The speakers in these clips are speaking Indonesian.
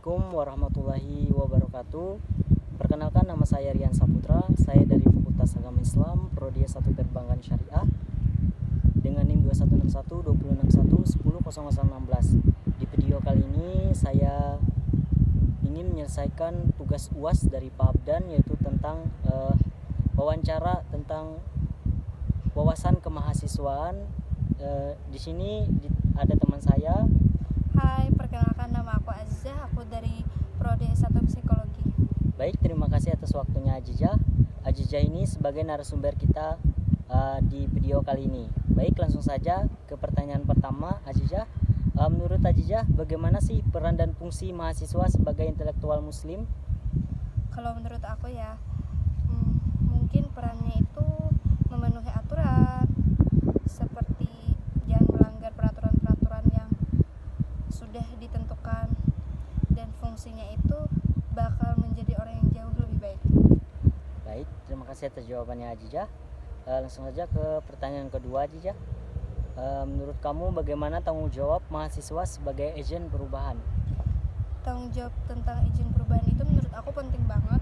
Assalamualaikum warahmatullahi wabarakatuh. Perkenalkan, nama saya Rian Saputra. Saya dari Fakultas Agama Islam, Prodi S1 Perbankan Syariah dengan NIM 21612061100016. Di video kali ini saya ingin menyelesaikan tugas UAS dari Pak Abdan, yaitu tentang wawancara tentang wawasan kemahasiswaan. Di sini ada teman saya. Hai, perkenalkan nama aku Azizah, aku dari Prodi S1 Psikologi. Baik, terima kasih atas waktunya Azizah. Azizah ini sebagai narasumber kita di video kali ini. Baik, langsung saja ke pertanyaan pertama Azizah. Menurut Azizah, bagaimana sih peran dan fungsi mahasiswa sebagai intelektual muslim? Kalau menurut aku ya, mungkin perannya itu memenuhi aturan, seperti jangan melanggar peraturan-peraturan yang sudah ditentukan, dan fungsinya itu bakal menjadi orang yang jauh lebih baik. Baik, terima kasih atas jawabannya Azizah. Langsung saja ke pertanyaan kedua Azizah. Menurut kamu bagaimana tanggung jawab mahasiswa sebagai agen perubahan? Tanggung jawab tentang izin perubahan itu menurut aku penting banget,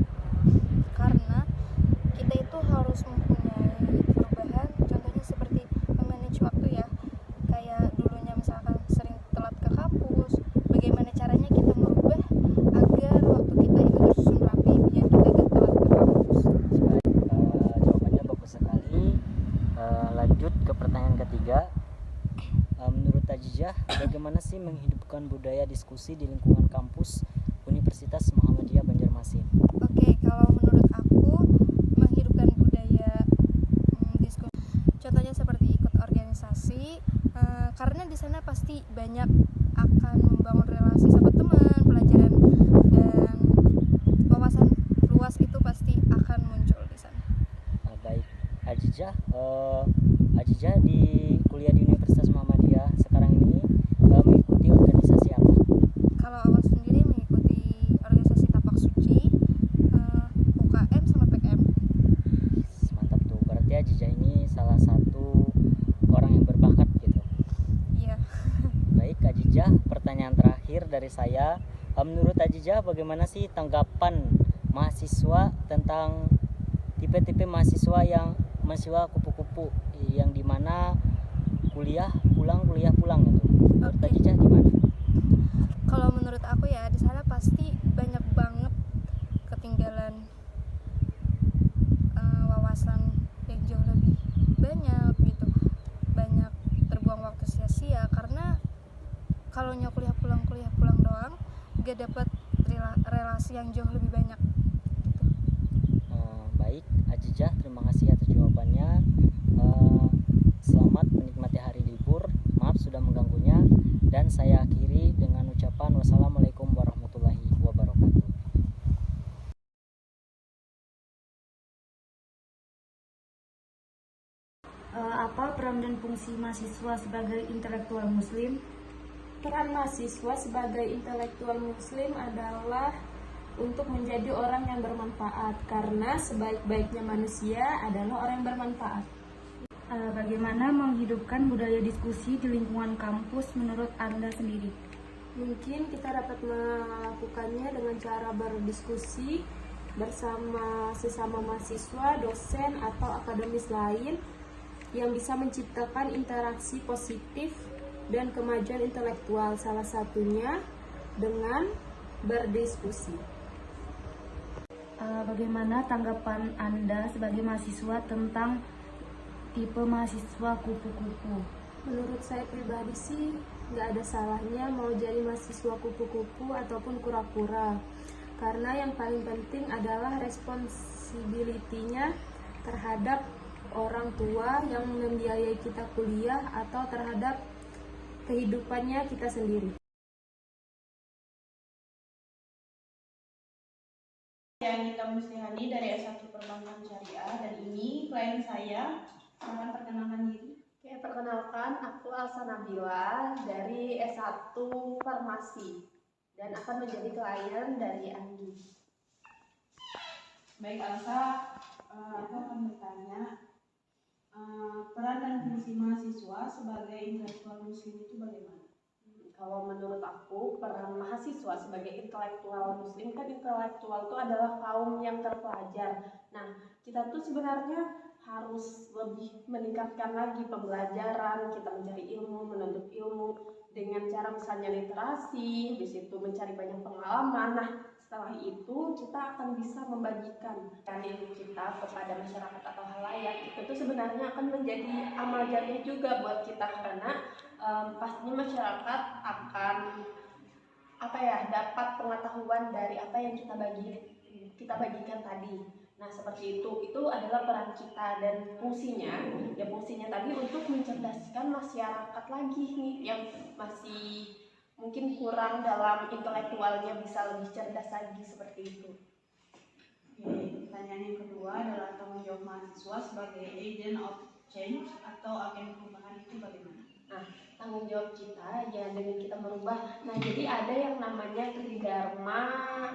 karena kita itu harus mempunyai perubahan. Contohnya seperti memanage waktu ya, kayak dulunya misalkan sering telat ke kampus, bagaimana caranya kita merubah agar waktu kita itu tersusun rapi biar kita gak telat ke kampus. Baik, jawabannya bagus sekali. Lanjut ke pertanyaan ketiga. Menurut Azizah, bagaimana sih menghidupkan budaya diskusi di lingkungan kampus Universitas Muhammadiyah Banjarmasin? Oke, kalau menurut aku menghidupkan budaya diskusi, contohnya seperti ikut organisasi, karena di sana pasti banyak akan membangun relasi sama teman, pelajaran dan wawasan luas itu pasti akan muncul di sana. Baik, Azizah di kuliah di Universitas Muhammadiyah sekarang ini mengikuti organisasi apa? Kalau awal sendiri mengikuti organisasi Tapak Suci, UKM sama PKM. Mantap tuh, berarti Azizah ini salah satu orang yang berbakat gitu. Iya. Baik Azizah, pertanyaan terakhir dari saya. Menurut Azizah, bagaimana sih tanggapan mahasiswa tentang tipe-tipe mahasiswa yang mahasiswa kupu-kupu, yang dimana kuliah pulang gitu? Menurut Azizah gimana? Kalau menurut aku ya, di sana pasti banyak banget ketinggalan wawasan yang jauh lebih banyak gitu, banyak terbuang waktu sia-sia karena kalau kuliah pulang doang gak dapat relasi yang jauh lebih banyak gitu. Baik Azizah, terima kasih atas jawabannya. Selamat menikmati hari libur. Maaf sudah mengganggunya, dan saya akhiri dengan ucapan wassalamualaikum warahmatullahi wabarakatuh. Apa peran dan fungsi mahasiswa sebagai intelektual muslim? Peran mahasiswa sebagai intelektual muslim adalah untuk menjadi orang yang bermanfaat, karena sebaik-baiknya manusia adalah orang yang bermanfaat. Bagaimana menghidupkan budaya diskusi di lingkungan kampus menurut Anda sendiri? Mungkin kita dapat melakukannya dengan cara berdiskusi bersama sesama mahasiswa, dosen, atau akademis lain yang bisa menciptakan interaksi positif dan kemajuan intelektual, salah satunya dengan berdiskusi. Bagaimana tanggapan Anda sebagai mahasiswa tentang tipe mahasiswa kupu-kupu? Menurut saya pribadi sih nggak ada salahnya mau jadi mahasiswa kupu-kupu ataupun kura-kura, karena yang paling penting adalah responsibility-nya terhadap orang tua yang membiayai kita kuliah atau terhadap kehidupannya kita sendiri. Saya Anita Muslihani dari S1 Perbankan Syariah, dan ini klien saya. Silakan perkenalkan diri. Oke, perkenalkan, aku Alsa Nabila dari S1 Farmasi dan akan menjadi klien dari Andi. Baik Alsa, aku akan bertanya, peran dan fungsi mahasiswa sebagai intelektual muslim itu bagaimana? Kalau menurut aku, peran mahasiswa sebagai intelektual muslim, kan intelektual itu adalah kaum yang terpelajar. Nah, kita tuh sebenarnya harus lebih meningkatkan lagi pembelajaran, kita mencari ilmu, menuntut ilmu dengan cara misalnya literasi, di situ mencari banyak pengalaman. Nah, setelah itu kita akan bisa membagikan ilmu kita kepada masyarakat atau halayak. Itu tuh sebenarnya akan menjadi amal jariah juga buat kita, karena pastinya masyarakat akan dapat pengetahuan dari apa yang kita bagikan tadi. Nah, seperti itu adalah peran kita, dan fungsinya tadi untuk mencerdaskan masyarakat lagi nih yang masih mungkin kurang dalam intelektualnya, bisa lebih cerdas lagi seperti itu. Oke, pertanyaan yang kedua adalah tanggung jawab mahasiswa sebagai agent of change atau agen perubahan itu bagaimana? Nah, tanggung jawab kita ya dengan kita merubah. Nah, jadi ada yang namanya tridharma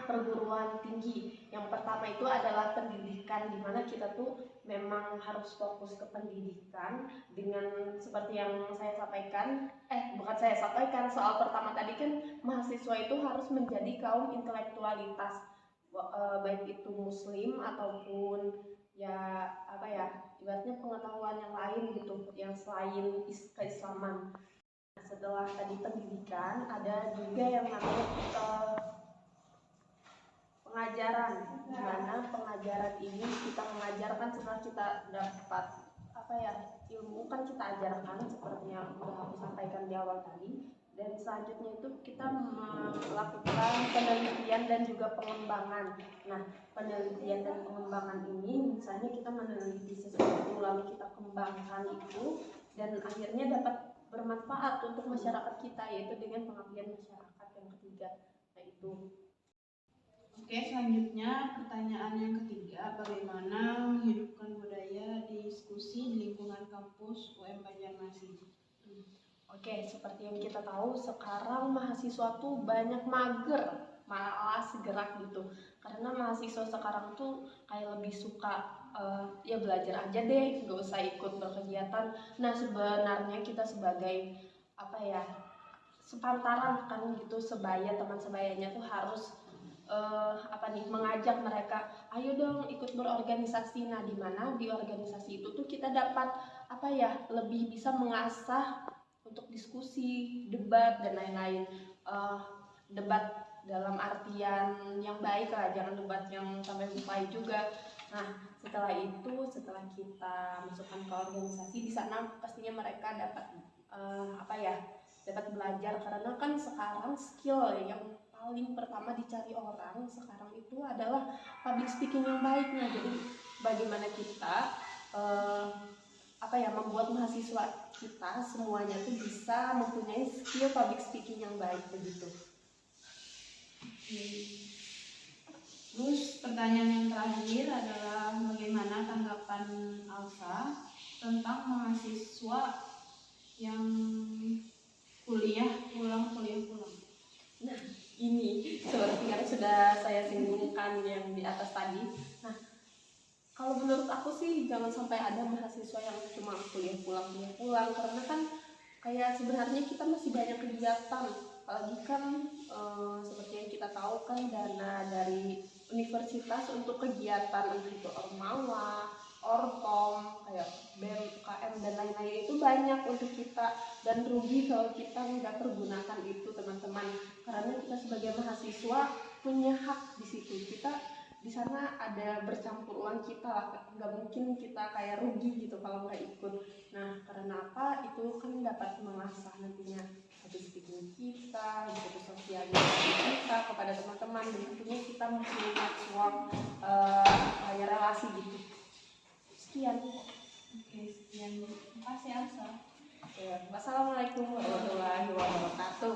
perguruan tinggi. Yang pertama itu adalah pendidikan, di mana kita tuh memang harus fokus ke pendidikan dengan seperti yang saya sampaikan. Soal pertama tadi kan mahasiswa itu harus menjadi kaum intelektualitas, baik itu muslim ataupun ibaratnya pengetahuan yang lain gitu, yang selain keislaman. Nah, setelah tadi pendidikan, ada juga yang namanya pengajaran, di mana pengajaran ini kita mengajarkan setelah kita dapat ilmu, kan kita ajarkan seperti yang sudah aku sampaikan di awal tadi. Dan selanjutnya itu kita melakukan penelitian dan juga pengembangan. Nah, penelitian dan pengembangan ini misalnya kita meneliti sesuatu lalu kita kembangkan itu, dan akhirnya dapat bermanfaat untuk masyarakat kita, yaitu dengan pengabdian masyarakat yang ketiga. Nah, itu. Oke, selanjutnya pertanyaan yang ketiga, bagaimana menghidupkan budaya diskusi di lingkungan kampus UM Banjarmasin? Oke, seperti yang kita tahu sekarang mahasiswa tuh banyak mager, malas gerak gitu. Karena mahasiswa sekarang tuh kayak lebih suka ya belajar aja deh, nggak usah ikut berkegiatan. Nah, sebenarnya kita sebagai sepantaran kan gitu, teman sebayanya tuh harus mengajak mereka, ayo dong ikut berorganisasi. Nah, di mana di organisasi itu tuh kita dapat lebih bisa mengasah untuk diskusi, debat dan lain-lain. Debat dalam artian yang baik lah, jangan debat yang sampai lupai juga. Nah, setelah kita masukkan ke organisasi, di sana pastinya mereka dapat dapat belajar, karena kan sekarang skill yang paling pertama dicari orang sekarang itu adalah public speaking yang baik. Nah, jadi bagaimana kita membuat mahasiswa kita semuanya tuh bisa mempunyai skill public speaking yang baik begitu. Terus pertanyaan yang terakhir adalah bagaimana tanggapan Alsa tentang mahasiswa yang kuliah pulang. Nah, ini seperti yang sudah saya singgungkan yang di atas tadi. Nah, kalau menurut aku sih jangan sampai ada mahasiswa yang cuma kuliah pulang, karena kan kayak sebenarnya kita masih banyak kegiatan, apalagi kan seperti yang kita tahu kan dana dari universitas untuk kegiatan entah itu ormawa, orkom, kayak BEM, UKM dan lain-lain itu banyak untuk kita, dan rugi kalau kita nggak pergunakan itu teman-teman, karena kita sebagai mahasiswa punya hak di situ. Kita di sana ada bercampur uang kita lah, nggak mungkin kita kayak rugi gitu kalau nggak ikut. Nah, karena apa? Itu kan dapat mengasah nantinya habis speaking kita, gitu, sosialisasi kita kepada teman-teman, dan tentunya kita mempunyai uang relasi gitu. Sekian. Oke, sekian. Terima kasih Alsa. Wassalamualaikum warahmatullahi wabarakatuh.